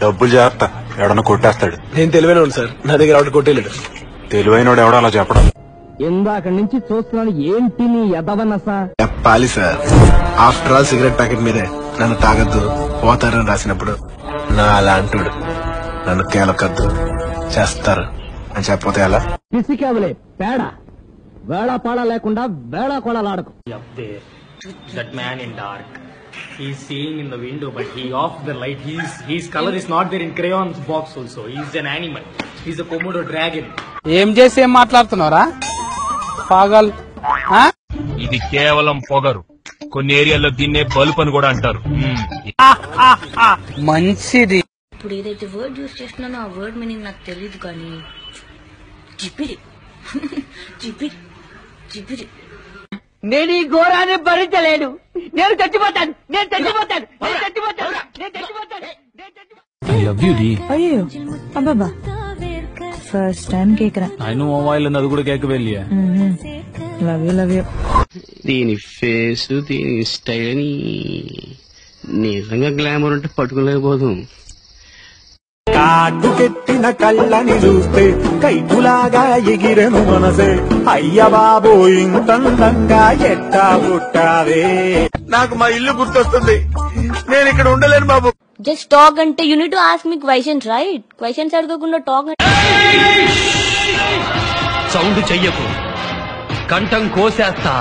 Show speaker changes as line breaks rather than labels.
డబ్బులు జాగ్రత్త, ఎవడన్నా కొట్టేస్తాడు.
నేను తెలివైన సార్, నా దగ్గర ఆవిడ కొట్టేలేడు.
తెలివైనోడు ఎవడో అలా చెప్పడం.
ఇందాక నుంచి చూస్తున్నాను, ఏంటి నీ ఎదవనస?
చెప్పాలి sir, after all cigarette packet మీదే నన్ను తాగద్దు పోతారని రాసినప్పుడు నా అలాంటుడు నన్ను కేలకద్దు చేస్తారు అని చెప్పతే అలా
పిసికేవలే పేడ వేళా పాడా లేకుండా వేళా కొడాలాడకు.
That man in dark, he's seeing in the window, but he off the light. His color is not there in crayon's box. Also, he's an animal. He's a Komodo dragon.
ఏం చేసి ఏం మాట్లాడుతున్నారా పాగల్?
ఇది కేవలం పొగరు. కొన్ని ఏరియాల్లో దీన్నే బల్బ్ అని కూడా అంటారు.
మంచిది.
ఇప్పుడు ఏదైతే వర్డ్ యూజ్ చేస్తున్నానో ఆ వర్డ్ మీనింగ్ నాకు తెలియదు కానీ జిపిరి జిపిరి జిపిరి.
నేను ఈ ఘోరాన్ని భరించలేను. నేను చచ్చిపోతాను, నేను చచ్చిపోతాను, నేను చచ్చిపోతాను, నేను చచ్చిపోతాను.
అయ్యో అబ్బాబా ఫస్ట్ టైం కేకురా.
అది కూడా కేక్ వెళ్ళి
లవ్ యూ.
దీని ఫేస్, దీని స్టైల్ అని నిజంగా గ్లామర్ అంటే పట్టుకోలేకపోతాం.
కాటుకెట్టిన కళ్ళని చూస్తే కైటులాగా ఎగిరెను మనసే. అయ్య బాబో ఇంతందంగా ఎట్టా పుట్టావే. నాకు మా ఇల్లు గుర్తొస్తుంది, నేను ఇక్కడ ఉండలేను బాబు.
జస్ట్ టాక్ అంటే you need to ask me questions, right? Questions అడగకుండా టాక్
సౌండ్ చెయ్యకు, కంఠం కోసేస్తా.